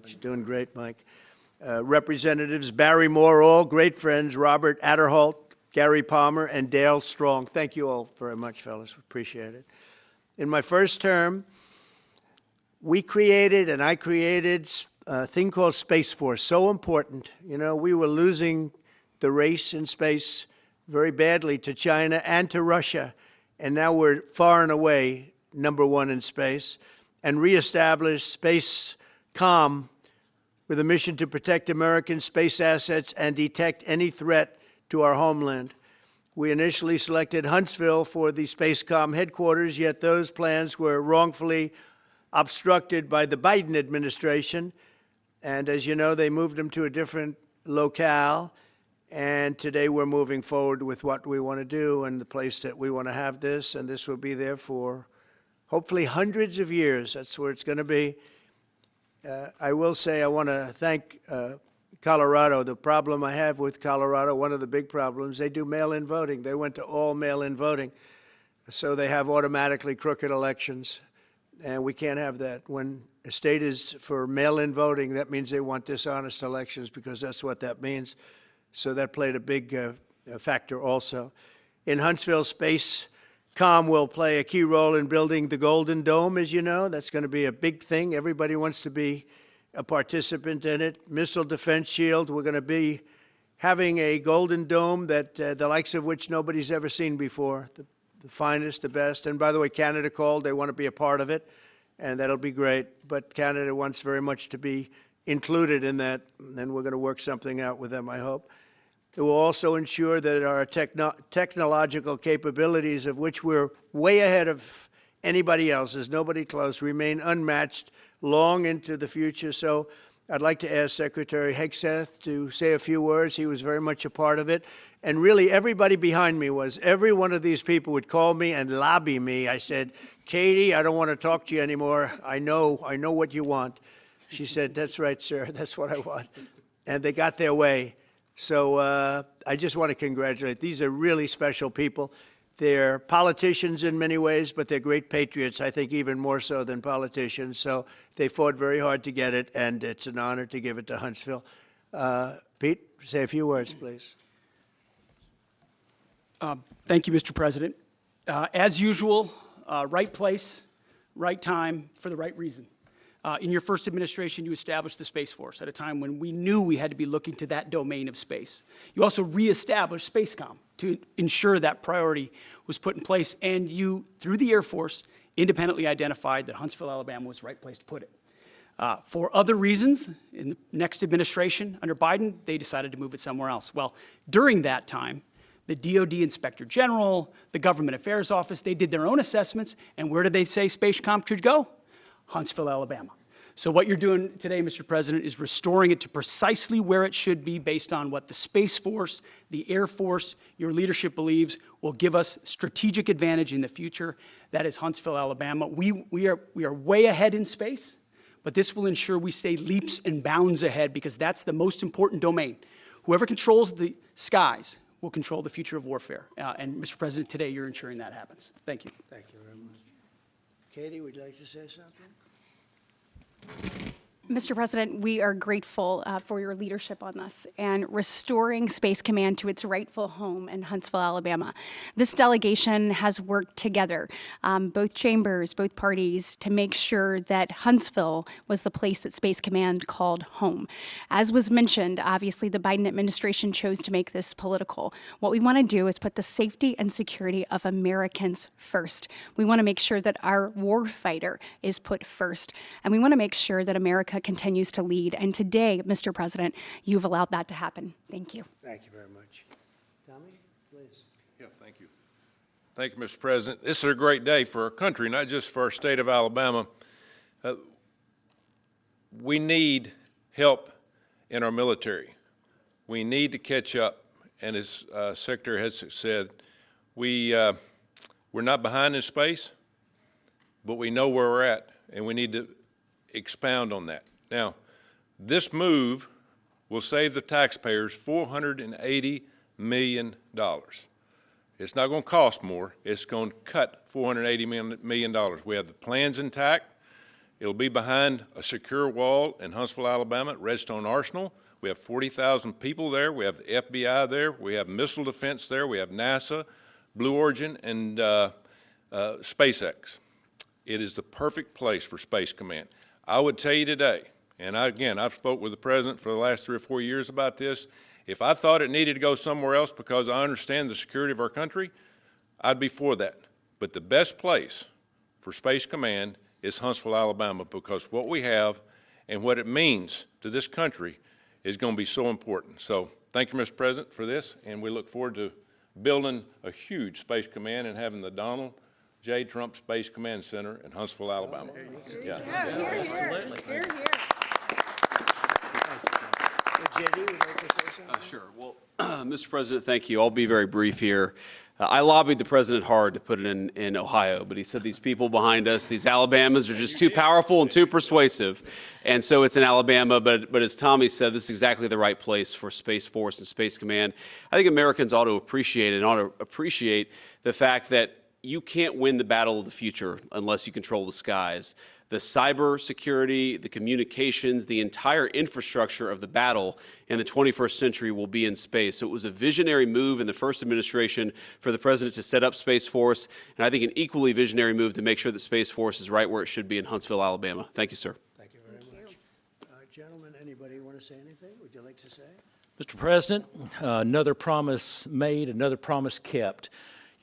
much. You're doing great, Mike. Representatives Barry Moore, all great friends, Robert Adderholt, Gary Palmer, and Dale Strong. Thank you all very much, fellas. Appreciate it. In my first term, I created a thing called Space Force, so important. You know, we were losing the race in space very badly to China and to Russia, and now we're far and away #1 in space, and reestablished Space Com with a mission to protect American space assets and detect any threat to our homeland. We initially selected Huntsville for the SpaceCom headquarters, yet those plans were wrongfully obstructed by the Biden administration. And as you know, they moved them to a different locale. And today we're moving forward with what we want to do and the place that we want to have this. And this will be there for hopefully hundreds of years. That's where it's going to be. I will say I want to thank Colorado. The problem I have with Colorado, one of the big problems, they do mail-in voting. They went to all mail-in voting. So they have automatically crooked elections. And we can't have that. When a state is for mail-in voting, that means they want dishonest elections, because that's what that means. So that played a big factor also. In Huntsville, SpaceCom will play a key role in building the Golden Dome, as you know. That's going to be a big thing. Everybody wants to be a participant in it. Missile Defense Shield, we're going to be having a Golden Dome that the likes of which nobody's ever seen before. The finest, the best. And by the way, Canada called. They want to be a part of it, and that'll be great. But Canada wants very much to be included in that, and we're going to work something out with them, I hope. It will also ensure that our technological capabilities, of which we're way ahead of anybody else, there's nobody close, remain unmatched long into the future. So I'd like to ask Secretary Hegseth to say a few words. He was very much a part of it. And really, everybody behind me was. Every one of these people would call me and lobby me. I said, Katie, I don't want to talk to you anymore. I know what you want. She said, that's right, sir. That's what I want. And they got their way. So I just want to congratulate. These are really special people. They're politicians in many ways, but they're great patriots, I think even more so than politicians. So they fought very hard to get it, and it's an honor to give it to Huntsville. Pete, say a few words, please. Thank you, Mr. President. As usual, right place, right time, for the right reason. In your first administration, you established the Space Force at a time when we knew we had to be looking to that domain of space. You also reestablished SpaceCom to ensure that priority was put in place, and you, through the Air Force, independently identified that Huntsville, Alabama was the right place to put it. For other reasons, in the next administration, under Biden, they decided to move it somewhere else. Well, during that time, the DOD Inspector General, the Government Affairs Office, they did their own assessments, and where did they say SpaceCom should go? Huntsville, Alabama. So what you're doing today, Mr. President, is restoring it to precisely where it should be based on what the Space Force, the Air Force, your leadership believes will give us strategic advantage in the future. That is Huntsville, Alabama. We are way ahead in space, but this will ensure we stay leaps and bounds ahead, because that's the most important domain. Whoever controls the skies will control the future of warfare. And Mr. President, today you're ensuring that happens. Thank you. Thank you very much. Katie, would you like to say something? Mr. President, we are grateful for your leadership on this and restoring Space Command to its rightful home in Huntsville, Alabama. This delegation has worked together, both chambers, both parties, to make sure that Huntsville was the place that Space Command called home. As was mentioned, obviously the Biden administration chose to make this political. What we want to do is put the safety and security of Americans first. We want to make sure that our warfighter is put first, and we want to make sure that America continues to lead. And today, Mr. President, you've allowed that to happen. Thank you. Thank you very much. Tommy, please. Yeah, thank you. Thank you, Mr. President. This is a great day for our country, not just for our state of Alabama. We need help in our military. We need to catch up. And as Secretary Hegseth said, we're not behind in space, but we know where we're at, and we need to expound on that. Now, this move will save the taxpayers $480 million. It's not going to cost more. It's going to cut $480 million. We have the plans intact, It'll be behind a secure wall in Huntsville, Alabama, at Redstone Arsenal. We have 40,000 people there. We have the FBI there. We have missile defense there. We have NASA, Blue Origin, and SpaceX. It is the perfect place for Space Command. I would tell you today, and I've spoke with the President for the last 3 or 4 years about this. If I thought it needed to go somewhere else because I understand the security of our country, I'd be for that. But the best place for Space Command is Huntsville, Alabama, because what we have and what it means to this country is going to be so important. So thank you, Mr. President, for this, and we look forward to building a huge Space Command and having the Donald J. Trump Space Command Center in Huntsville, Alabama. Hear, hear. Hear, hear. JD, would you like to say something? Sure. Well, Mr. President, thank you. I'll be very brief here. I lobbied the president hard to put it in Ohio, but he said these people behind us, these Alabamas, are just too powerful and too persuasive. And so it's in Alabama, but as Tommy said, this is exactly the right place for Space Force and Space Command. I think Americans ought to appreciate the fact that you can't win the battle of the future unless you control the skies. The cyber security, the communications, the entire infrastructure of the battle in the 21st century will be in space. So it was a visionary move in the first administration for the president to set up Space Force, and I think an equally visionary move to make sure that Space Force is right where it should be in Huntsville, Alabama. Thank you, sir. Thank you very much. Gentlemen, anybody want to say anything? Would you like to say? Mr. President, another promise made, another promise kept.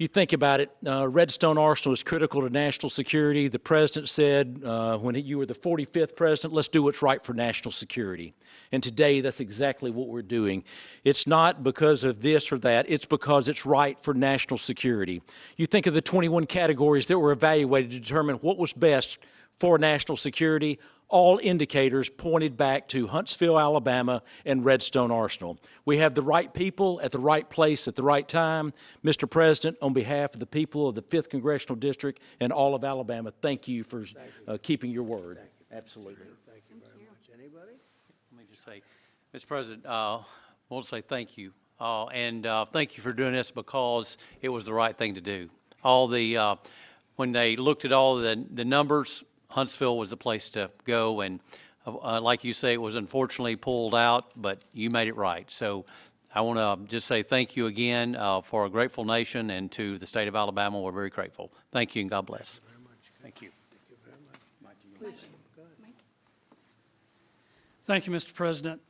You think about it, Redstone Arsenal is critical to national security. The president said when you were the 45th president, let's do what's right for national security. And today, that's exactly what we're doing. It's not because of this or that. It's because it's right for national security. You think of the 21 categories that were evaluated to determine what was best for national security. All indicators pointed back to Huntsville, Alabama, and Redstone Arsenal. We have the right people at the right place at the right time. Mr. President, on behalf of the people of the 5th Congressional District and all of Alabama, thank you for keeping your word. Absolutely. Thank you very much. Anybody? Let me just say, Mr. President, I want to say thank you. And thank you for doing this because it was the right thing to do. When they looked at all the numbers, Huntsville was the place to go, and like you say, it was unfortunately pulled out, but you made it right. So I want to just say thank you again for a grateful nation, and to the state of Alabama, we're very grateful. Thank you, and God bless. Thank you. Thank you very much. Please, go ahead. Thank you, Mr. President.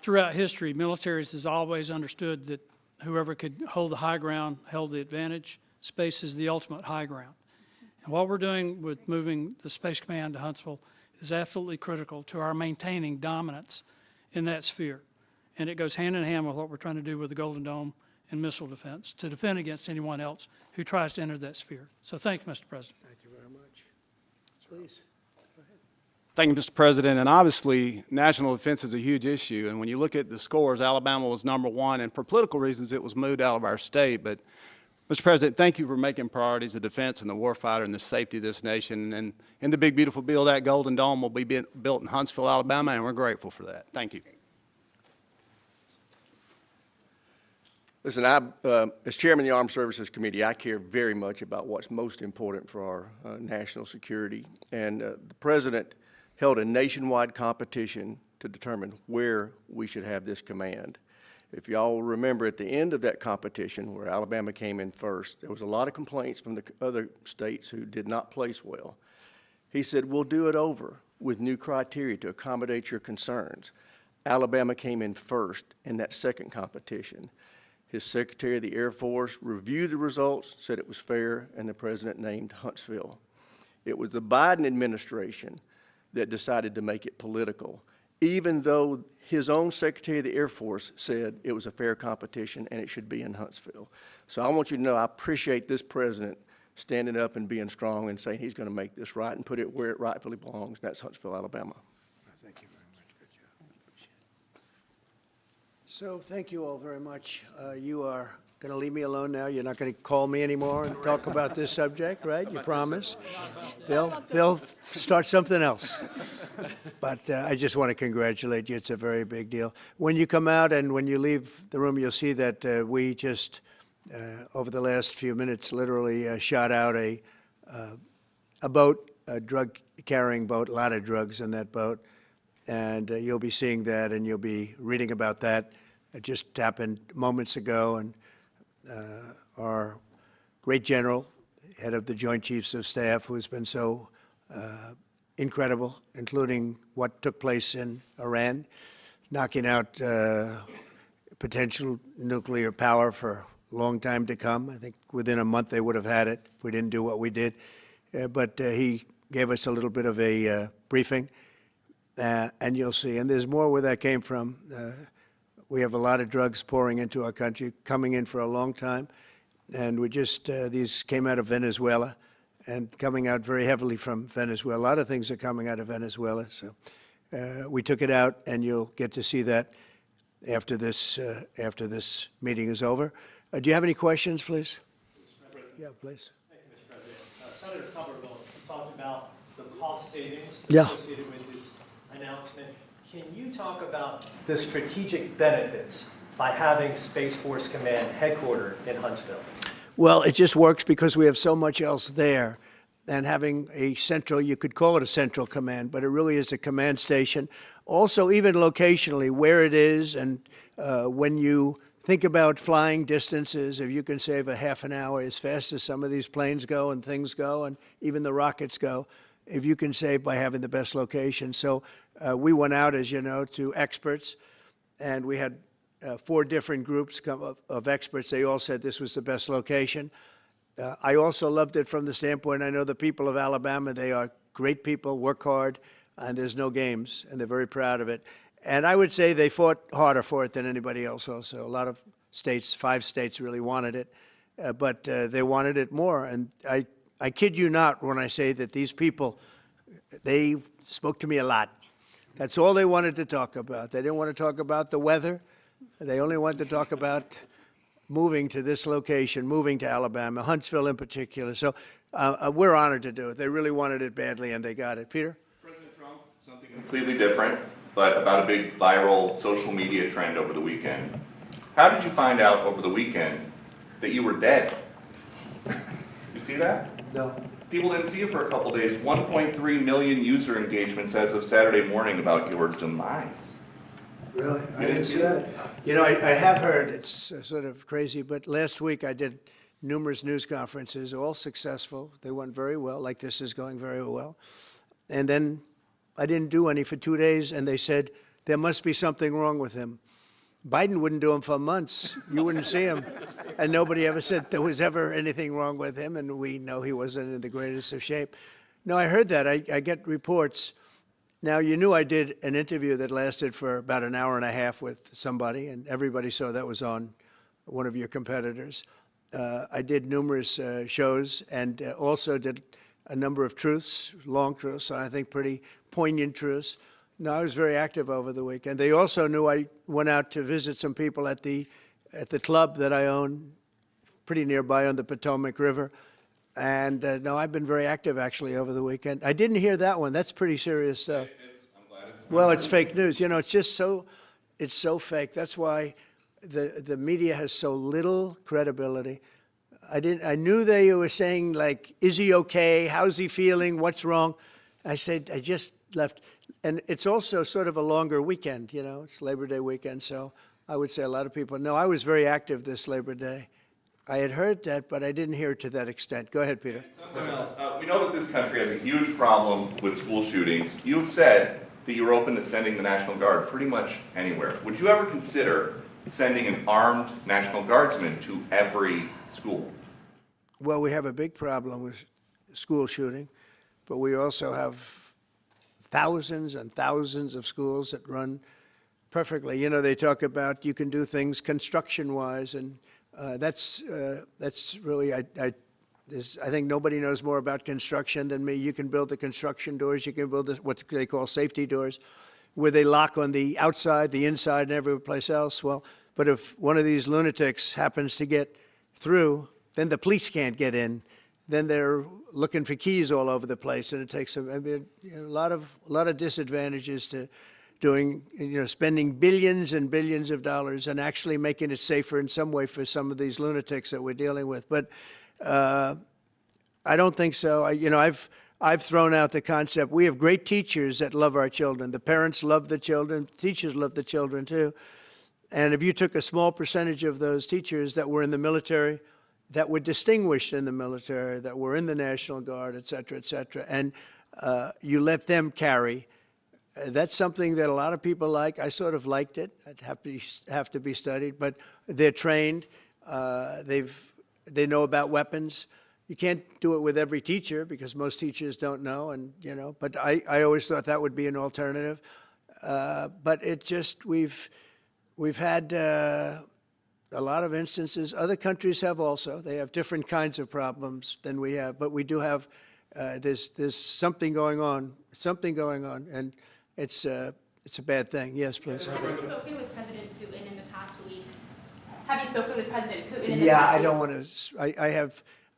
Throughout history, militaries has always understood that whoever could hold the high ground held the advantage. Space is the ultimate high ground. And what we're doing with moving the Space Command to Huntsville is absolutely critical to our maintaining dominance in that sphere. And it goes hand in hand with what we're trying to do with the Golden Dome and missile defense, to defend against anyone else who tries to enter that sphere. So thank you, Mr. President. Thank you very much. Please. Thank you, Mr. President. And obviously, national defense is a huge issue. And when you look at the scores, Alabama was #1. And for political reasons, it was moved out of our state. But, Mr. President, thank you for making priorities the defense and the warfighter and the safety of this nation. And in the big, beautiful bill, that Golden Dome will be built in Huntsville, Alabama, and we're grateful for that. Thank you. Listen, as chairman of the Armed Services Committee, I care very much about what's most important for our national security. And the President held a nationwide competition to determine where we should have this command. If y'all remember, at the end of that competition, where Alabama came in first, there was a lot of complaints from the other states who did not place well. He said, we'll do it over with new criteria to accommodate your concerns. Alabama came in first in that second competition. His Secretary of the Air Force reviewed the results, said it was fair, and the President named Huntsville. It was the Biden administration that decided to make it political, even though his own Secretary of the Air Force said it was a fair competition and it should be in Huntsville. So I want you to know I appreciate this President standing up and being strong and saying he's going to make this right and put it where it rightfully belongs, and that's Huntsville, Alabama. Thank you very much. Good job. Appreciate it. So thank you all very much. You are going to leave me alone now? You're not going to call me anymore and talk about this subject, right? You promise? They'll start something else. But I just want to congratulate you. It's a very big deal. When you come out and when you leave the room, you'll see that we just, over the last few minutes, literally shot out a boat, a drug carrying boat, a lot of drugs in that boat. And you'll be seeing that, and you'll be reading about that. It just happened moments ago, and our great general, head of the Joint Chiefs of Staff, who's been so incredible, including what took place in Iran, knocking out potential nuclear power for a long time to come. I think within a month they would have had it if we didn't do what we did. But he gave us a little bit of a briefing, and you'll see. And there's more where that came from. We have a lot of drugs pouring into our country, coming in for a long time. And we just, these came out of Venezuela and coming out very heavily from Venezuela. A lot of things are coming out of Venezuela. So we took it out, and you'll get to see that after this meeting is over. Do you have any questions, please? Yeah, please. Thank you, Mr. President. Senator Tuberville talked about the cost savings Yeah. associated with this announcement. Can you talk about the strategic benefits by having Space Force Command headquartered in Huntsville? Well, it just works because we have so much else there. And having a central, you could call it a central command, but it really is a command station. Also, even locationally, where it is, and when you think about flying distances, if you can save a half an hour as fast as some of these planes go and things go, and even the rockets go, if you can save by having the best location. So we went out, as you know, to experts, and we had 4 different groups of experts. They all said this was the best location. I also loved it from the standpoint, I know the people of Alabama, they are great people, work hard, and there's no games, and they're very proud of it. And I would say they fought harder for it than anybody else also. A lot of states, 5 states really wanted it, but they wanted it more. And I kid you not when I say that these people, they spoke to me a lot. That's all they wanted to talk about. They didn't want to talk about the weather. They only wanted to talk about moving to this location, moving to Alabama, Huntsville in particular. So we're honored to do it. They really wanted it badly, and they got it. Peter? President Trump, something completely different, but about a big viral social media trend over the weekend. How did you find out over the weekend that you were dead? You see that? No. People didn't see you for a couple days. 1.3 million user engagements as of Saturday morning about your demise. Really? I didn't didn't see see that. You know, I have heard, it's sort of crazy, but last week I did numerous news conferences, all successful. They went very well, like this is going very well. And then I didn't do any for 2 days, and they said, there must be something wrong with him. Biden wouldn't do them for months. You wouldn't see him. And nobody ever said there was ever anything wrong with him, and we know he wasn't in the greatest of shape. No, I heard that. I get reports. Now, you knew I did an interview that lasted for about an hour and a half with somebody, and everybody saw that was on one of your competitors. I did numerous shows and also did a number of truths, long truths, and I think pretty poignant truths. No, I was very active over the weekend. They also knew I went out to visit some people at the club that I own, pretty nearby on the Potomac River. And no, I've been very active actually over the weekend. I didn't hear that one. That's pretty serious stuff. I'm glad it's Well, it's fake news. You know, it's just it's so fake. That's why the media has so little credibility. I knew they were saying, like, is he okay? How's he feeling? What's wrong? I said, I just left. And it's also sort of a longer weekend, you know, it's Labor Day weekend. So I would say a lot of people, no, I was very active this Labor Day. I had heard that, but I didn't hear it to that extent. Go ahead, Peter. We know that this country has a huge problem with school shootings. You have said that you're open to sending the National Guard pretty much anywhere. Would you ever consider sending an armed National Guardsman to every school? Well, we have a big problem with school shooting, but we also have thousands and thousands of schools that run perfectly. You know, they talk about you can do things construction-wise, and that's really, I think nobody knows more about construction than me. You can build the construction doors, you can build what they call safety doors, where they lock on the outside, the inside, and every place else. Well, but if one of these lunatics happens to get through, then the police can't get in. Then they're looking for keys all over the place, and it takes a lot of disadvantages to doing, spending billions and billions of dollars and actually making it safer in some way for some of these lunatics that we're dealing with. But I don't think so. I've thrown out the concept. We have great teachers that love our children. The parents love the children. Teachers love the children, too. And if you took a small percentage of those teachers that were in the military, that were distinguished in the military, that were in the National Guard, et cetera, and you let them carry, that's something that a lot of people like. I sort of liked it. It'd have to be studied, but they're trained. They know about weapons. You can't do it with every teacher because most teachers don't know, and But I always thought that would be an alternative. But it just we've had a lot of instances. Other countries have also. They have different kinds of problems than we have, but we do have. There's something going on. And it's a bad thing. Yes, please. Have you spoken with President Putin in the past week? Have you spoken with President Putin in the past week? Yeah, I don't want to.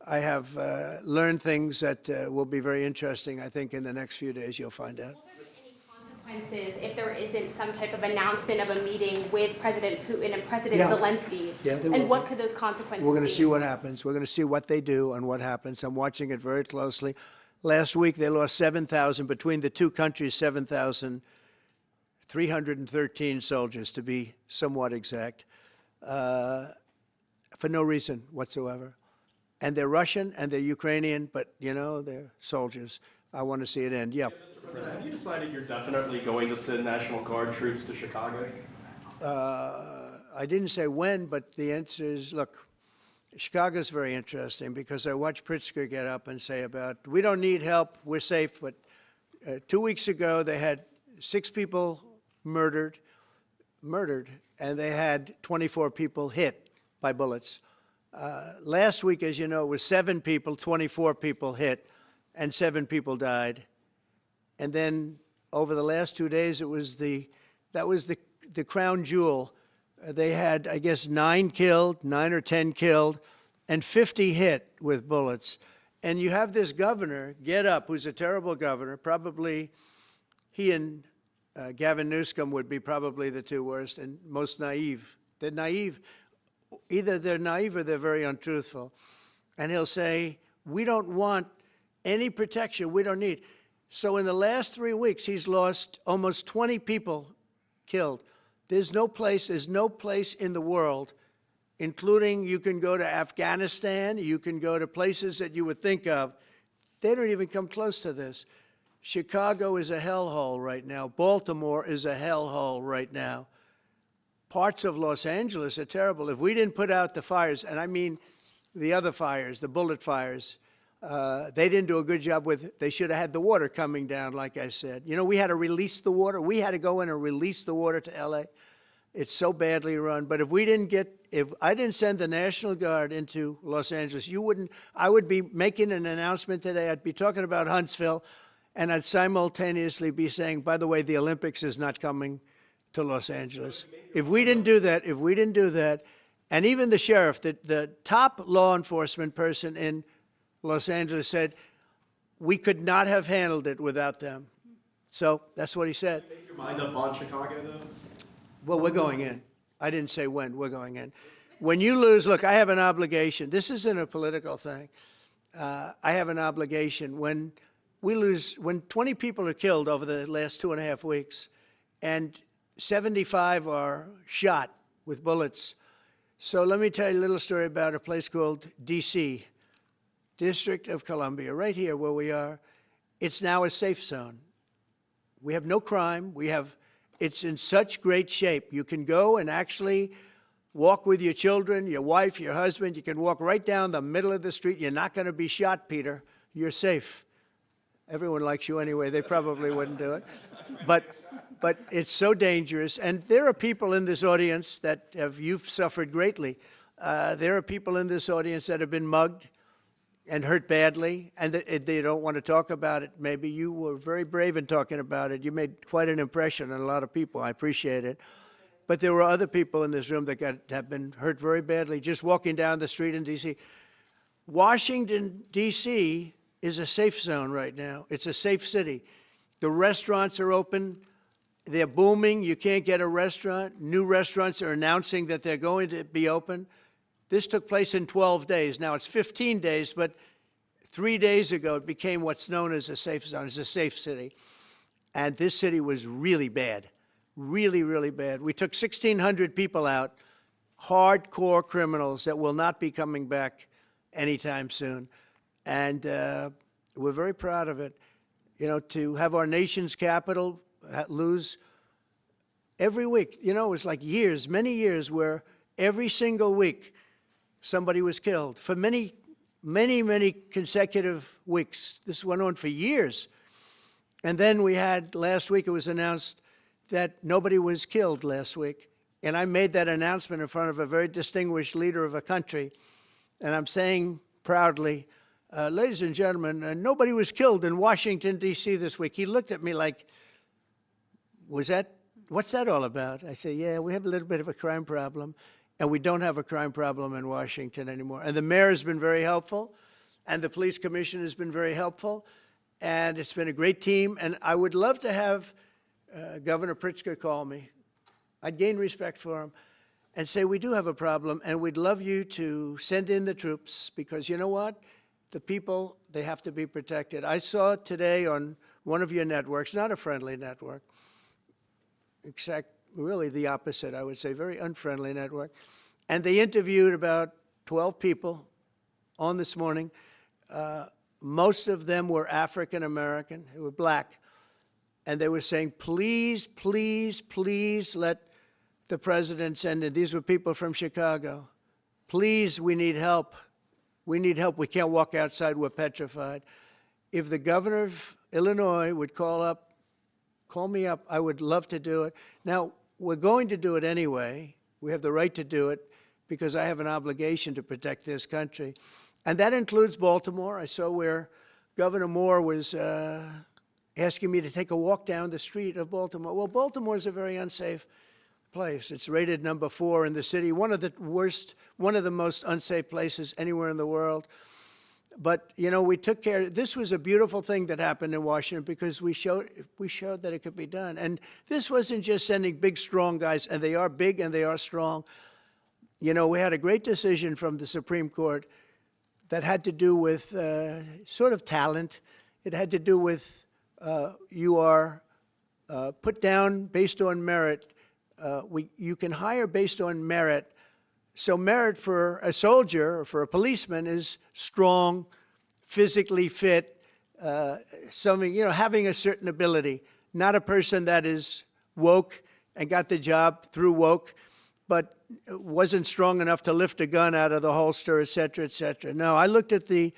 I have learned things that will be very interesting. I think in the next few days you'll find out. Will there be any consequences if there isn't some type of announcement of a meeting with President Putin and President Zelensky? Yeah, there will and what be. could those consequences be? We're going to see what happens. We're going to see what they do and what happens. I'm watching it very closely. Last week they lost 7,000 between the two countries. 7,313 soldiers, to be somewhat exact, for no reason whatsoever. And they're Russian and they're Ukrainian, but, they're soldiers. I want to see it end. Yeah. Mr. President, have you decided you're definitely going to send National Guard troops to Chicago? I didn't say when, but the answer is, look, Chicago's very interesting because I watched Pritzker get up and say we don't need help, we're safe. But 2 weeks ago, they had 6 people murdered, and they had 24 people hit by bullets. Last week, as you know, it was 7 people, 24 people hit, and 7 people died. And then over the last 2 days, that was the crown jewel. They had, I guess, 9 or 10 killed, and 50 hit with bullets. And you have this governor get up, who's a terrible governor. Probably he and Gavin Newsom would be probably the 2 worst and most naive. They're naive. Either they're naive or they're very untruthful. And he'll say, we don't want any protection. We don't need. So in the last 3 weeks, he's lost almost 20 people killed. There's no place in the world, including you can go to Afghanistan, you can go to places that you would think of. They don't even come close to this. Chicago is a hellhole right now. Baltimore is a hellhole right now. Parts of Los Angeles are terrible. If we didn't put out the fires, and I mean the other fires, the bullet fires, they didn't do a good job with, they should have had the water coming down, like I said. We had to release the water. We had to go in and release the water to LA. It's so badly run. But if I didn't send the National Guard into Los Angeles, I would be making an announcement today. I'd be talking about Huntsville, and I'd simultaneously be saying, by the way, the Olympics is not coming to Los Angeles. If we didn't do that, and even the sheriff, the top law enforcement person in Los Angeles said, we could not have handled it without them. So that's what he said. Make your mind up on Chicago, though? Well, we're going in. I didn't say when. We're going in. When you lose, look, I have an obligation. This isn't a political thing. I have an obligation. When we lose, when 20 people are killed over the last 2.5 weeks, and 75 are shot with bullets. So let me tell you a little story about a place called D.C., District of Columbia, right here where we are. It's now a safe zone. We have no crime. It's in such great shape. You can go and actually walk with your children, your wife, your husband. You can walk right down the middle of the street. You're not going to be shot, Peter. You're safe. Everyone likes you anyway. They probably wouldn't do it. But it's so dangerous. And there are people in this audience you've suffered greatly. There are people in this audience that have been mugged and hurt badly, and they don't want to talk about it. Maybe you were very brave in talking about it. You made quite an impression on a lot of people. I appreciate it. But there were other people in this room that have been hurt very badly just walking down the street in D.C. Washington, D.C. is a safe zone right now. It's a safe city. The restaurants are open. They're booming. You can't get a restaurant. New restaurants are announcing that they're going to be open. This took place in 12 days. Now, it's 15 days, but 3 days ago, it became what's known as a safe zone, as a safe city. And this city was really bad, really, really bad. We took 1,600 people out, hardcore criminals that will not be coming back anytime soon. And we're very proud of it. You know, to have our nation's capital lose every week, you know, it was like years, many years, where every single week somebody was killed for many, many, many consecutive weeks. This went on for years. And then we had, last week it was announced that nobody was killed last week. And I made that announcement in front of a very distinguished leader of a country. And I'm saying proudly, ladies and gentlemen, nobody was killed in Washington, D.C. this week. He looked at me like, what's that all about? I said, yeah, we have a little bit of a crime problem, and we don't have a crime problem in Washington anymore. And the mayor has been very helpful, and the police commission has been very helpful, and it's been a great team. And I would love to have Governor Pritzker call me. I'd gain respect for him and say, we do have a problem, and we'd love you to send in the troops, because you know what? The people, they have to be protected. I saw today on one of your networks, not a friendly network, except really the opposite, I would say, very unfriendly network. And they interviewed about 12 people on this morning. Most of them were African American, they were black. And they were saying, please, please, please let the president send in. These were people from Chicago. Please, we need help. We need help. We can't walk outside. We're petrified. If the governor of Illinois would call me up, I would love to do it. Now, we're going to do it anyway. We have the right to do it because I have an obligation to protect this country. And that includes Baltimore. I saw where Governor Moore was asking me to take a walk down the street of Baltimore. Well, Baltimore is a very unsafe place. It's rated number 4 in the city, one of the most unsafe places anywhere in the world. But, you know, we took care. This was a beautiful thing that happened in Washington because we showed that it could be done. And this wasn't just sending big, strong guys, and they are big and they are strong. You know, we had a great decision from the Supreme Court that had to do with sort of talent. It had to do with you are put down based on merit. You can hire based on merit. So merit for a soldier or for a policeman is strong, physically fit, something, you know, having a certain ability, not a person that is woke and got the job through woke, but wasn't strong enough to lift a gun out of the holster, et cetera, et cetera. No, I looked at the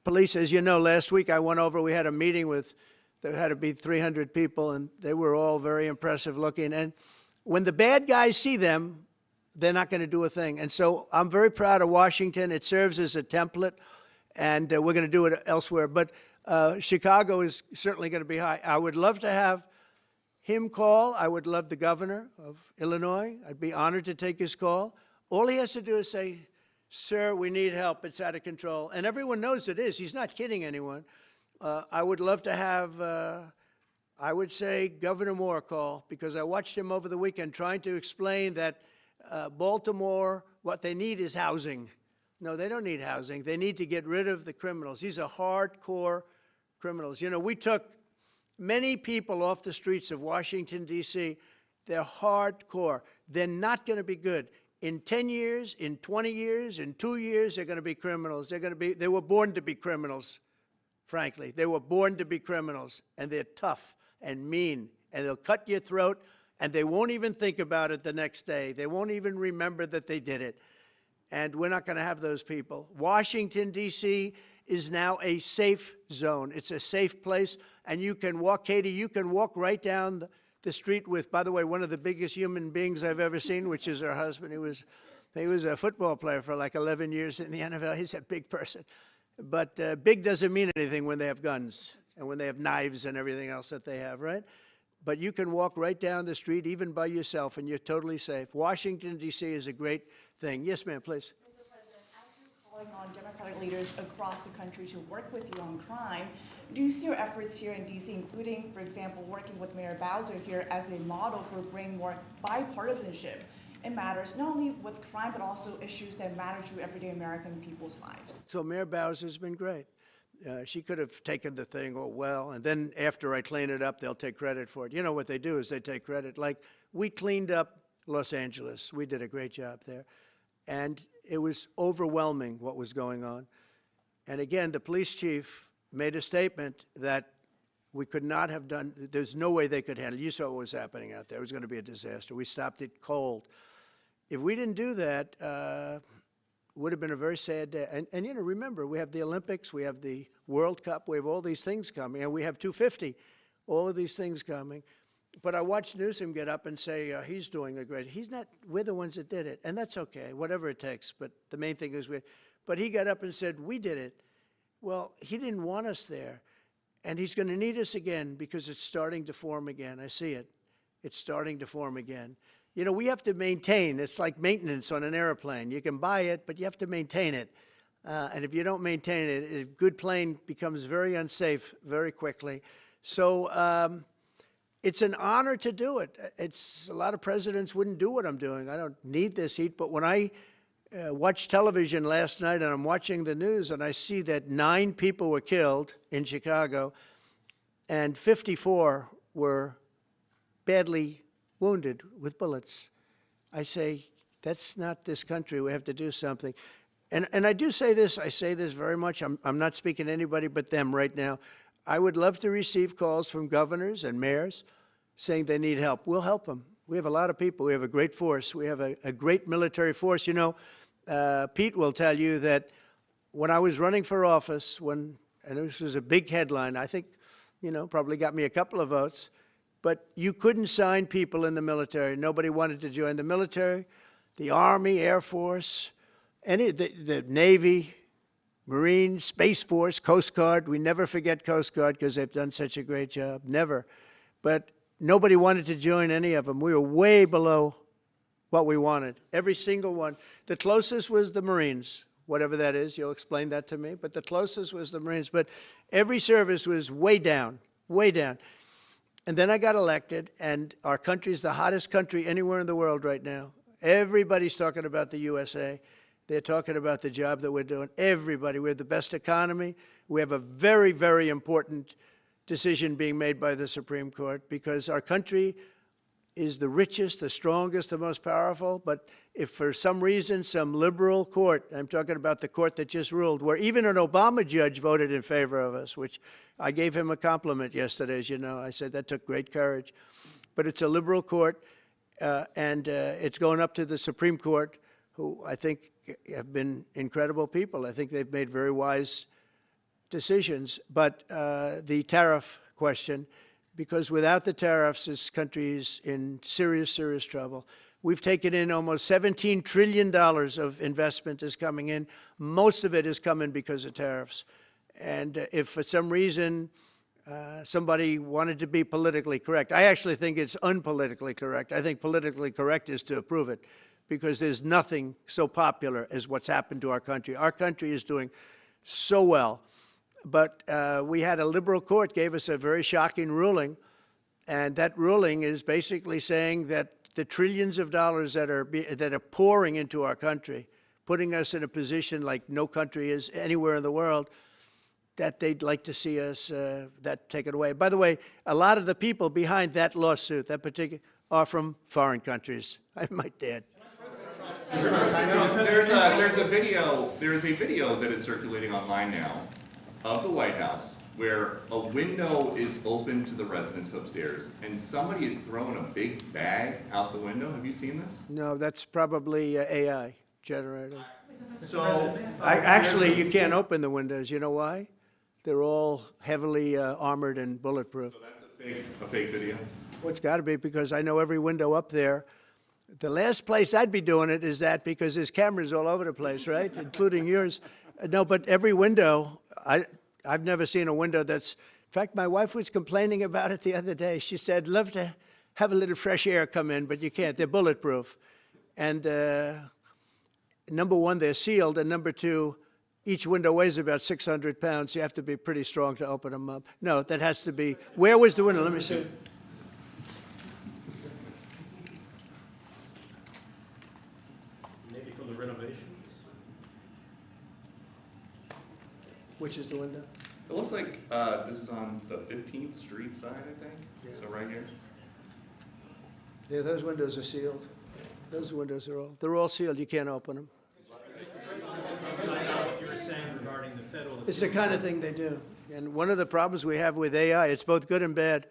police. As you know, last week I went over, we had a meeting with, there had to be 300 people, and they were all very impressive looking. And when the bad guys see them, they're not going to do a thing. And so I'm very proud of Washington. It serves as a template, and we're going to do it elsewhere. But Chicago is certainly going to be high. I would love to have him call. I would love the governor of Illinois. I'd be honored to take his call. All he has to do is say, sir, we need help. It's out of control. And everyone knows it is. He's not kidding anyone. I would love to have, I would say, Governor Moore call, because I watched him over the weekend trying to explain that Baltimore, what they need is housing. No, they don't need housing. They need to get rid of the criminals. These are hardcore criminals. You know, we took many people off the streets of Washington, D.C. They're hardcore. They're not going to be good. In 10 years, in 20 years, in 2 years, they're going to be criminals. They were born to be criminals, frankly. They were born to be criminals, and they're tough and mean, and they'll cut your throat, and they won't even think about it the next day. They won't even remember that they did it. And we're not going to have those people. Washington, D.C. is now a safe zone. It's a safe place, and you can walk, Katie, you can walk right down the street with, by the way, one of the biggest human beings I've ever seen, which is her husband. He was a football player for like 11 years in the NFL. He's a big person. But big doesn't mean anything when they have guns and when they have knives and everything else that they have, right? But you can walk right down the street, even by yourself, and you're totally safe. Washington, D.C. is a great thing. Yes, ma'am, please. Mr. President, as you're calling on Democratic leaders across the country to work with you on crime, do you see your efforts here in D.C., including, for example, working with Mayor Bowser here as a model for bringing more bipartisanship in matters not only with crime, but also issues that matter to everyday American people's lives? So Mayor Bowser's been great. She could have taken the thing, oh, well, and then after I clean it up, they'll take credit for it. You know what they do is they take credit. Like, we cleaned up Los Angeles. We did a great job there. And it was overwhelming what was going on. And again, the police chief made a statement that we could not have done, there's no way they could handle it. You saw what was happening out there. It was going to be a disaster. We stopped it cold. If we didn't do that, would have been a very sad day. And, you know, remember, we have the Olympics, we have the World Cup, we have all these things coming, and we have 250, all of these things coming. But I watched Newsom get up and say, he's doing a great, he's not, we're the ones that did it, and that's okay, whatever it takes, but the main thing is but he got up and said, we did it. Well, he didn't want us there, and he's going to need us again because it's starting to form again. I see it. It's starting to form again. You know, we have to maintain. It's like maintenance on an airplane. You can buy it, but you have to maintain it. And if you don't maintain it, a good plane becomes very unsafe very quickly. So it's an honor to do it. A lot of presidents wouldn't do what I'm doing. I don't need this heat. But when I watched television last night and I'm watching the news and I see that 9 people were killed in Chicago and 54 were badly wounded with bullets, I say, that's not this country. We have to do something. And I do say this, I say this very much. I'm not speaking to anybody but them right now. I would love to receive calls from governors and mayors saying they need help. We'll help them. We have a lot of people. We have a great force. We have a great military force. You know, Pete will tell you that when I was running for office, and this was a big headline, I think, you know, probably got me a couple of votes, but you couldn't sign people in the military. Nobody wanted to join the military, the Army, Air Force, the Navy, Marines, Space Force, Coast Guard. We never forget Coast Guard because they've done such a great job. Never. But nobody wanted to join any of them. We were way below what we wanted. Every single one. The closest was the Marines, whatever that is. You'll explain that to me. But the closest was the Marines. But every service was way down, way down. And then I got elected, and our country is the hottest country anywhere in the world right now. Everybody's talking about the USA. They're talking about the job that we're doing. Everybody. We have the best economy. We have a very, very important decision being made by the Supreme Court because our country is the richest, the strongest, the most powerful. But if for some reason some liberal court, I'm talking about the court that just ruled, where even an Obama judge voted in favor of us, which I gave him a compliment yesterday, as you know. I said that took great courage. But it's a liberal court, and it's going up to the Supreme Court, who I think have been incredible people. I think they've made very wise decisions. But the tariff question, because without the tariffs, this country is in serious, serious trouble. We've taken in almost $17 trillion of investment is coming in. Most of it is coming because of tariffs. And if for some reason somebody wanted to be politically correct, I actually think it's unpolitically correct. I think politically correct is to approve it because there's nothing so popular as what's happened to our country. Our country is doing so well. But we had a liberal court gave us a very shocking ruling, and that ruling is basically saying that the trillions of dollars that are pouring into our country, putting us in a position like no country is anywhere in the world, that they'd like to see us that taken away. By the way, a lot of the people behind that lawsuit, that particular, are from foreign countries. I might add. There's a video that is circulating online now of the White House where a window is open to the residents upstairs and somebody is throwing a big bag out the window. Have you seen this? No, that's probably AI generated. So Actually, you can't open the windows. You know why? They're all heavily armored and bulletproof. So that's a fake video? Well, it's got to be because I know every window up there. The last place I'd be doing it is that because there's cameras all over the place, right, including yours. No, but every window, I've never seen a window that's, in fact, my wife was complaining about it the other day. She said, love to have a little fresh air come in, but you can't. They're bulletproof. And number one, they're sealed, and number two, each window weighs about 600 pounds. You have to be pretty strong to open them up. No, that has to be, where was the window? Let me see. Maybe from the renovations? Which is the window? It looks like this is on the 15th Street side, I think. So right here. Yeah, those windows are sealed. Those windows are they're all sealed. You can't open them. What you were saying regarding the federal. It's the kind of thing they do. And one of the problems we have with AI, it's both good and bad.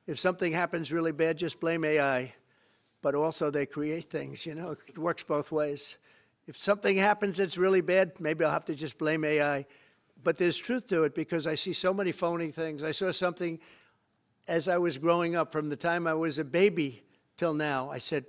If something happens really bad, just blame AI. But also they create things, you know, it works both ways. If something happens that's really bad, maybe I'll have to just blame AI. But there's truth to it because I see so many phony things. I saw something as I was growing up from the time I was a baby till now. I said,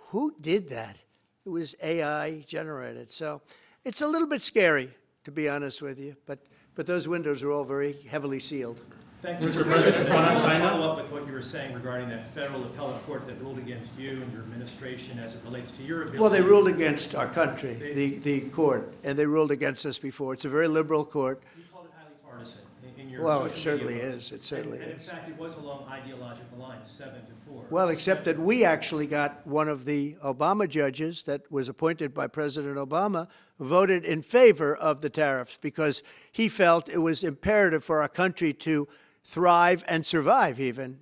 who did that? It was AI generated. So it's a little bit scary, to be honest with you. But those windows are all very heavily sealed. Thank you, Mr. President. I want to follow up with what you were saying regarding that federal appellate court that ruled against you and your administration as it relates to your ability. Well, they ruled against our country, the court, and they ruled against us before. It's a very liberal court. You called it highly partisan in your Well, it social certainly media posts. is. It certainly and in is. fact, it was along ideological lines, 7-4. Well, except that we actually got one of the Obama judges that was appointed by President Obama voted in favor of the tariffs because he felt it was imperative for our country to thrive and survive even.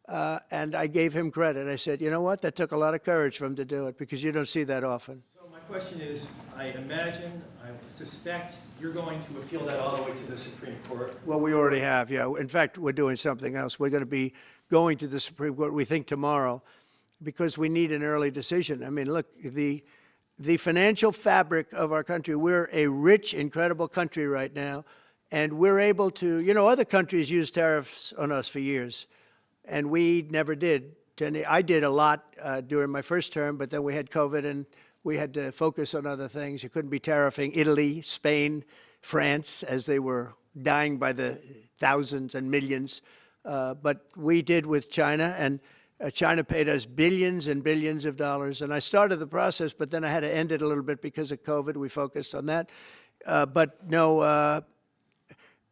And I gave him credit. I said, you know what? That took a lot of courage for him to do it because you don't see that often. So my question is, I suspect you're going to appeal that all the way to the Supreme Court. Well, we already have, yeah. In fact, we're doing something else. We're going to be going to the Supreme Court, we think tomorrow, because we need an early decision. I mean, look, the financial fabric of our country, we're a rich, incredible country right now. And we're able to, you know, other countries use tariffs on us for years, and we never did. I did a lot during my first term, but then we had COVID, and we had to focus on other things. You couldn't be tariffing Italy, Spain, France, as they were dying by the thousands and millions. But we did with China, and China paid us billions and billions of dollars. And I started the process, but then I had to end it a little bit because of COVID. We focused on that. But no,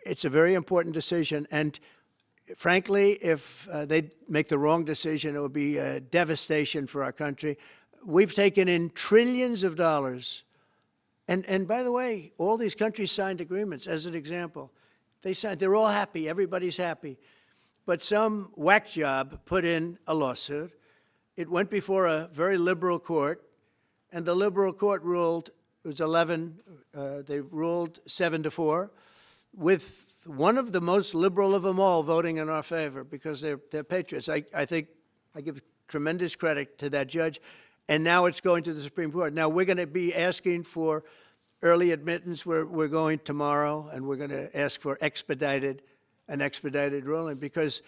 it's a very important decision, and frankly, if they make the wrong decision, it would be a devastation for our country. We've taken in trillions of dollars, and by the way, all these countries signed agreements. As an example, they're all happy, everybody's happy, but some whack job put in a lawsuit. It went before a very liberal court, and the liberal court ruled, it was 11, they ruled 7-4. With one of the most liberal of them all voting in our favor because they're patriots. I think I give tremendous credit to that judge. And now it's going to the Supreme Court. Now we're going to be asking for early admittance. We're going tomorrow, and we're going to ask for an expedited ruling because,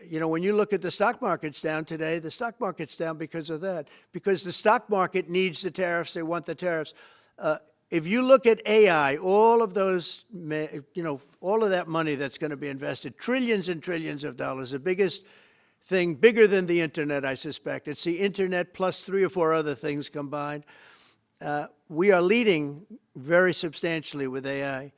you know, when you look at the stock market's down today, the stock market's down because of that. Because the stock market needs the tariffs. They want the tariffs. If you look at AI, all of those, you know, all of that money that's going to be invested, trillions and trillions of dollars, the biggest thing, bigger than the internet, I suspect. It's the internet plus 3 or 4 other things combined. We are leading very substantially with AI.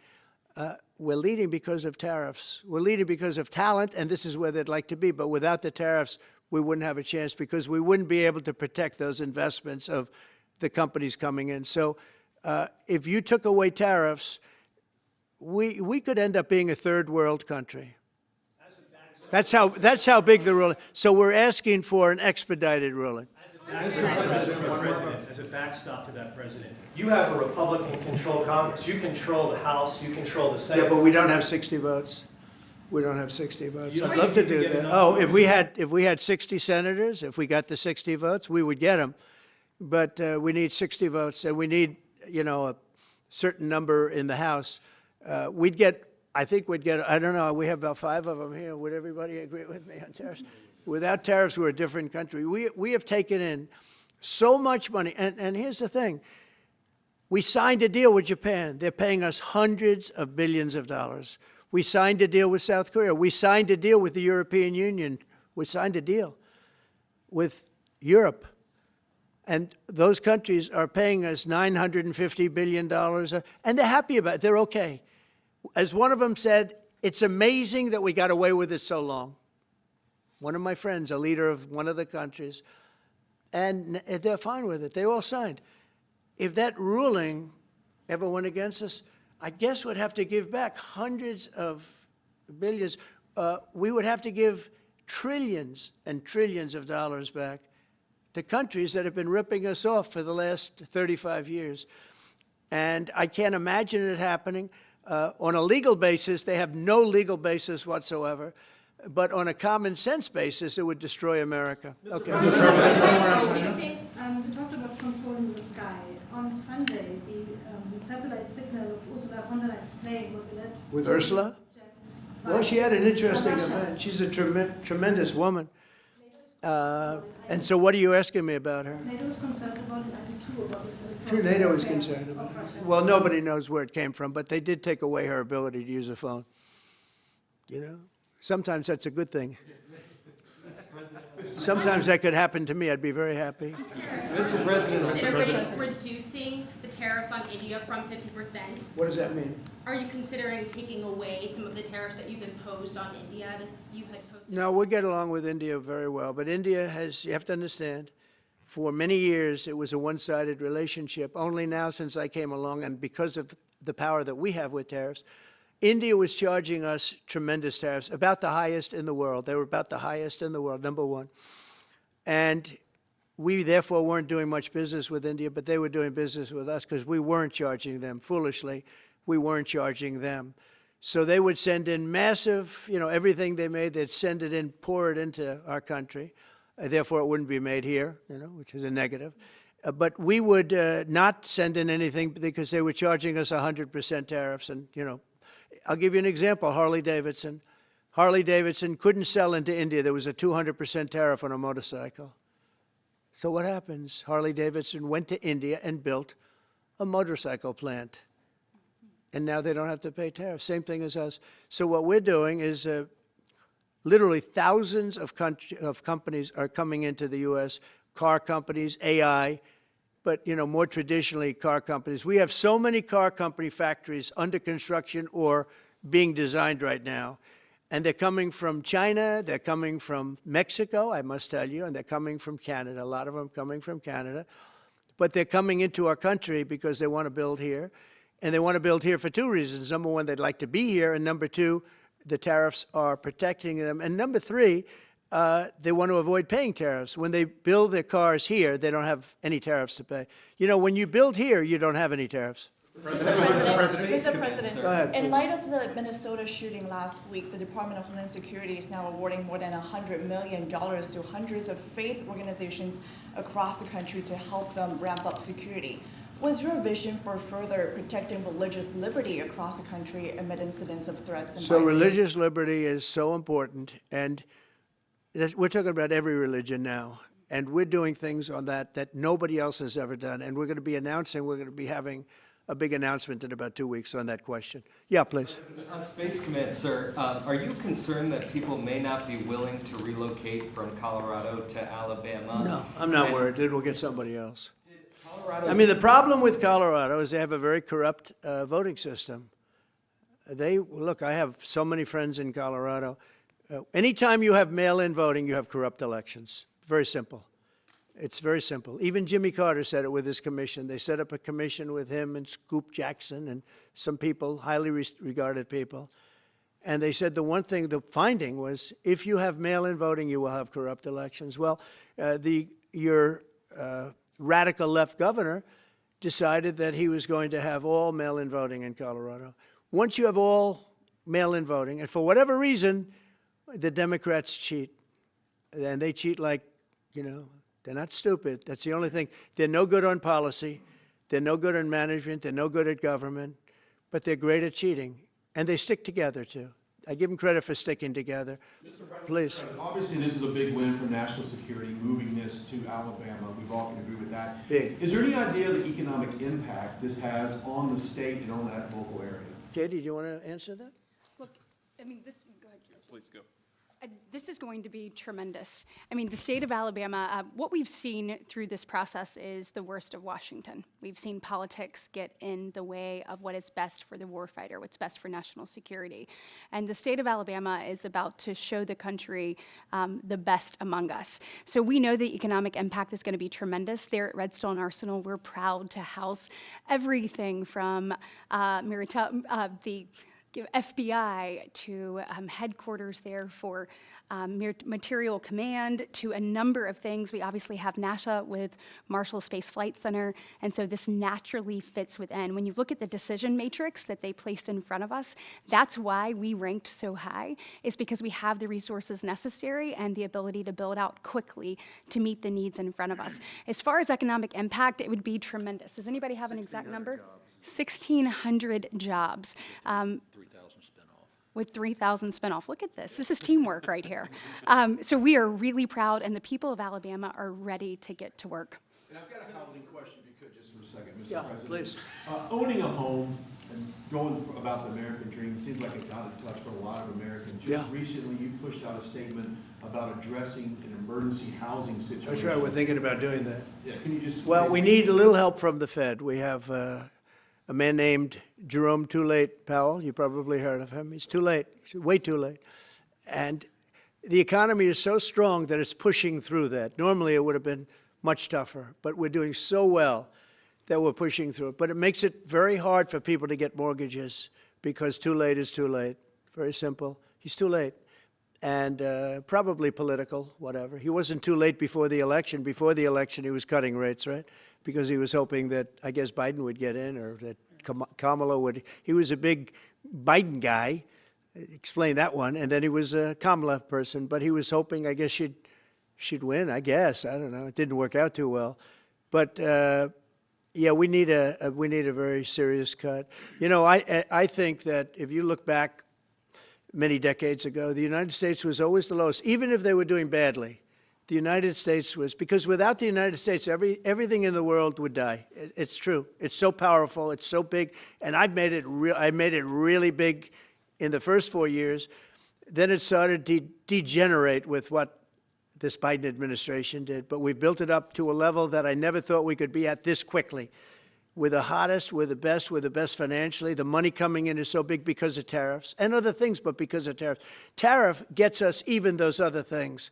We're leading because of tariffs. We're leading because of talent, and this is where they'd like to be. But without the tariffs, we wouldn't have a chance because we wouldn't be able to protect those investments of the companies coming in. So if you took away tariffs, we could end up being a third world country. That's how big the ruling. So we're asking for an expedited ruling. As a backstop to that, President, you have a Republican-controlled Congress. You control the House. You control the Senate. Yeah, but we don't have 60 votes. We don't have 60 votes. I'd love to do that. Oh, if we had 60 senators, if we got the 60 votes, we would get them. But we need 60 votes, and we need, you know, a certain number in the House. I think we'd get, I don't know, we have about 5 of them here. Would everybody agree with me on tariffs? Without tariffs, we're a different country. We have taken in so much money. And here's the thing. We signed a deal with Japan. They're paying us hundreds of billions of dollars. We signed a deal with South Korea. We signed a deal with the European Union. We signed a deal with Europe. And those countries are paying us $950 billion. And they're happy about it. They're okay. As one of them said, it's amazing that we got away with it so long. One of my friends, a leader of one of the countries, and they're fine with it. They all signed. If that ruling ever went against us, I guess would have to give back hundreds of billions. We would have to give trillions and trillions of dollars back to countries that have been ripping us off for the last 35 years. And I can't imagine it happening. On a legal basis, they have no legal basis whatsoever. But on a common sense basis, it would destroy America. Okay. We talked about controlling the sky. On Sunday, the satellite signal of Ursula von der Leyen's plane was alleged. With Ursula? Well, she had an interesting event. She's a tremendous woman. And so what are you asking me about her? NATO is concerned about it, too, about this. Sure, NATO is concerned about it. Well, nobody knows where it came from, but they did take away her ability to use a phone. You know? Sometimes that's a good thing. Sometimes that could happen to me. I'd be very happy. Mr. President, reducing the tariffs on India from 50%. What does that mean? Are you considering taking away some of the tariffs that you've imposed on India? You had posted. No, we get along with India very well, but India has, you have to understand, for many years it was a one-sided relationship. Only now, since I came along, and because of the power that we have with tariffs, India was charging us tremendous tariffs, about the highest in the world. They were about the highest in the world, number one. And we therefore weren't doing much business with India, but they were doing business with us because we weren't charging them. Foolishly, we weren't charging them. So they would send in massive, everything they made, they'd send it in, pour it into our country. Therefore, it wouldn't be made here, which is a negative. But we would not send in anything because they were charging us 100% tariffs. And, I'll give you an example, Harley-Davidson. Harley-Davidson couldn't sell into India. There was a 200% tariff on a motorcycle. So what happens? Harley-Davidson went to India and built a motorcycle plant. And now they don't have to pay tariffs. Same thing as us. So what we're doing is literally thousands of companies are coming into the U.S., car companies, AI, but, more traditionally, car companies. We have so many car company factories under construction or being designed right now. And they're coming from China, they're coming from Mexico, I must tell you, and they're coming from Canada, a lot of them coming from Canada. But they're coming into our country because they want to build here. And they want to build here for two reasons. Number one, they'd like to be here. And number two, the tariffs are protecting them. And number three, they want to avoid paying tariffs. When they build their cars here, they don't have any tariffs to pay. When you build here, you don't have any tariffs. Mr. President, Go ahead, in light of the Minnesota shooting last week, the Department of Homeland Security is now awarding more than $100 million to hundreds of faith organizations across the country to help them ramp up security. What's your vision for further protecting religious liberty across the country amid incidents of threats and So violence? religious liberty is so important, and we're talking about every religion now, and we're doing things on that nobody else has ever done, and we're going to be having a big announcement in about 2 weeks on that question. Yeah, please. On Space Command, sir, are you concerned that people may not be willing to relocate from Colorado to Alabama? No, I'm not worried. We'll get somebody else. The problem with Colorado is they have a very corrupt voting system. Look, I have so many friends in Colorado. Anytime you have mail-in voting, you have corrupt elections. Very simple. It's very simple. Even Jimmy Carter said it with his commission. They set up a commission with him and Scoop Jackson and some people, highly regarded people. And they said the finding was, if you have mail-in voting, you will have corrupt elections. Well, your radical left governor decided that he was going to have all mail-in voting in Colorado. Once you have all mail-in voting, and for whatever reason, the Democrats cheat. And they cheat like, they're not stupid. That's the only thing. They're no good on policy. They're no good on management. They're no good at government. But they're great at cheating. And they stick together, too. I give them credit for sticking together. Please. Obviously, this is a big win for national security, moving this to Alabama. We've all can agree with that. Big. Is there any idea of the economic impact this has on the state and on that local area? Katie, do you want to answer that? Look, go ahead. Please go. This is going to be tremendous. I mean, the state of Alabama, what we've seen through this process is the worst of Washington. We've seen politics get in the way of what is best for the warfighter, what's best for national security. And the state of Alabama is about to show the country the best among us. So we know the economic impact is going to be tremendous. There at Redstone Arsenal, we're proud to house everything from the FBI to headquarters there for material command to a number of things. We obviously have NASA with Marshall Space Flight Center, and so this naturally fits within. When you look at the decision matrix that they placed in front of us, that's why we ranked so high, is because we have the resources necessary and the ability to build out quickly to meet the needs in front of us. As far as economic impact, it would be tremendous. Does anybody have an exact number? 1,600 jobs. 3,000 spin-off. With 3,000 spin-off. Look at this. This is teamwork right here. So we are really proud, and the people of Alabama are ready to get to work. And I've got a housing question, if you could, just for a second, Mr. Yeah, President. please. Owning a home and going about the American dream seems like it's out of touch for a lot of Americans. Just recently, you pushed out a statement about addressing an emergency housing situation. That's right, we're thinking about doing that. Yeah, can you just? Well, we need a little help from the Fed. We have a man named Jerome Too Late Powell. You probably heard of him. He's too late. He's way too late. And the economy is so strong that it's pushing through that. Normally, it would have been much tougher, but we're doing so well that we're pushing through it. But it makes it very hard for people to get mortgages because too late is too late. Very simple. He's too late. And probably political, whatever. He wasn't too late before the election. Before the election, he was cutting rates, right? Because he was hoping that, I guess, Biden would get in or that Kamala would. He was a big Biden guy. Explain that one. And then he was a Kamala person. But he was hoping, I guess, she'd win, I guess. I don't know. It didn't work out too well. But, yeah, we need a very serious cut. You know, I think that if you look back many decades ago, the United States was always the lowest, even if they were doing badly. The United States was, because without the United States, everything in the world would die. It's true. It's so powerful. It's so big. And I made it really big in the first 4 years. Then it started to degenerate with what this Biden administration did. But we built it up to a level that I never thought we could be at this quickly. We're the hottest, we're the best financially. The money coming in is so big because of tariffs and other things, but because of tariffs. Tariff gets us even those other things.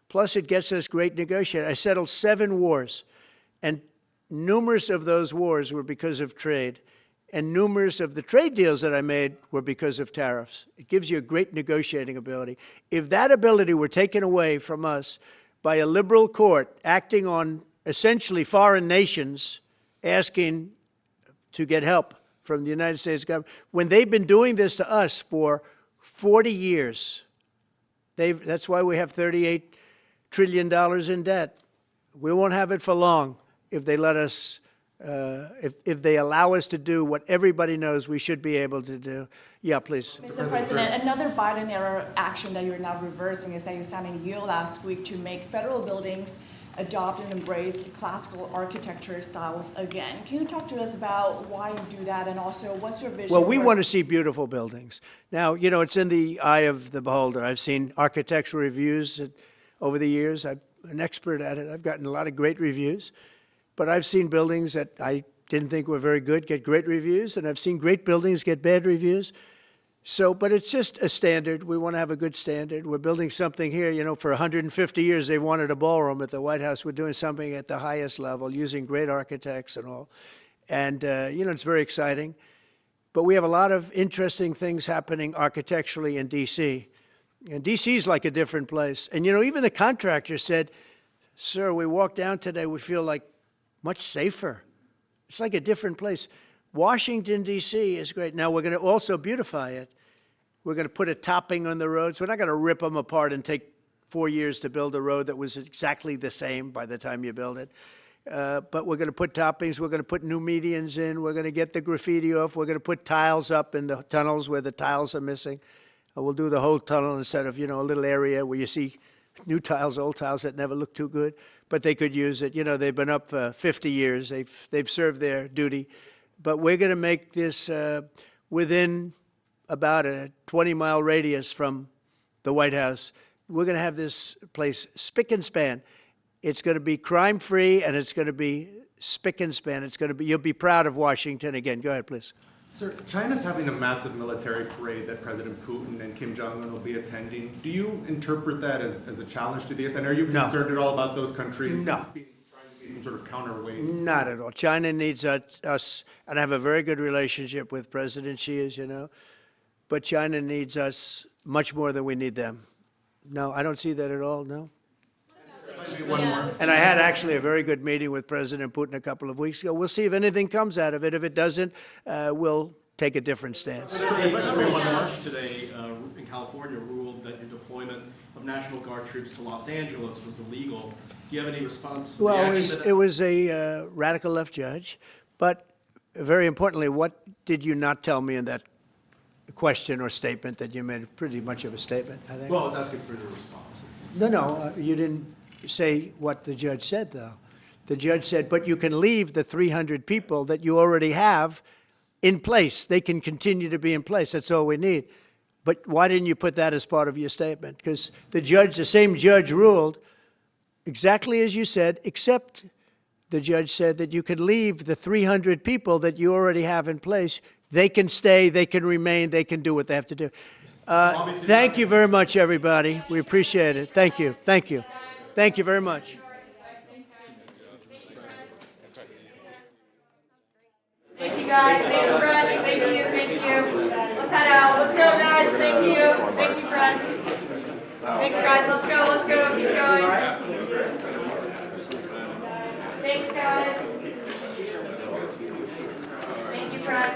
Plus, it gets us great negotiating. I settled 7 wars, and numerous of those wars were because of trade, and numerous of the trade deals that I made were because of tariffs. It gives you a great negotiating ability. If that ability were taken away from us by a liberal court acting on essentially foreign nations, asking to get help from the United States government, when they've been doing this to us for 40 years, that's why we have $38 trillion in debt. We won't have it for long if they let us, if they allow us to do what everybody knows we should be able to do. Yeah, please. Mr. President, another Biden-era action that you're now reversing is that you signed a deal last week to make federal buildings adopt and embrace classical architecture styles again. Can you talk to us about why you do that, and also what's your vision? Well, we want to see beautiful buildings. Now, you know, it's in the eye of the beholder. I've seen architectural reviews over the years. I'm an expert at it. I've gotten a lot of great reviews. But I've seen buildings that I didn't think were very good get great reviews, and I've seen great buildings get bad reviews. So, but it's just a standard. We want to have a good standard. We're building something here, you know, for 150 years they wanted a ballroom at the White House. We're doing something at the highest level, using great architects and all. And, you know, it's very exciting. But we have a lot of interesting things happening architecturally in D.C. And D.C. is like a different place. And, you know, even the contractor said, sir, we walked down today, we feel like much safer. It's like a different place. Washington, D.C. is great. Now, we're going to also beautify it. We're going to put a topping on the roads. We're not going to rip them apart and take 4 years to build a road that was exactly the same by the time you build it. But we're going to put toppings. We're going to put new medians in. We're going to get the graffiti off. We're going to put tiles up in the tunnels where the tiles are missing. We'll do the whole tunnel instead of, you know, a little area where you see new tiles, old tiles that never look too good. But they could use it. You know, they've been up for 50 years. They've served their duty. But we're going to make this within about a 20-mile radius from the White House. we're going to have this place spick and span. It's going to be crime-free, and it's going to be spick and span. It's going to be, you'll be proud of Washington again. Go ahead, please. Sir, China's having a massive military parade that President Putin and Kim Jong-un will be attending. Do you interpret that as a challenge to this? And are you concerned at all about those countries trying to be some sort of counterweight? Not at all. China needs us, and I have a very good relationship with President Xi, as you know, but China needs us much more than we need them. No, I don't see that at all, no. And I had actually a very good meeting with President Putin a couple of weeks ago. We'll see if anything comes out of it. If it doesn't, we'll take a different stance. Everyone March today in California ruled that your deployment of National Guard troops to Los Angeles was illegal. Do you have any response? Well, it was a radical left judge, but very importantly, what did you not tell me in that question or statement that you made? Pretty much of a statement, I think. Well, I was asking for your response. No, you didn't say what the judge said, though. The judge said, but you can leave the 300 people that you already have in place. They can continue to be in place. That's all we need. But why didn't you put that as part of your statement? Because the same judge ruled exactly as you said, except the judge said that you could leave the 300 people that you already have in place. They can stay, they can remain, they can do what they have to do. Thank you very much, everybody. We appreciate it. Thank you. Thank you. Thank you very much. Thank you, guys. Thanks, press. Thank you. Thank you. Let's head out. Let's go, guys. Thank you. Thank you, press. Thanks, guys. Let's go. Let's go. Keep going. Thanks, guys. Thank you, press.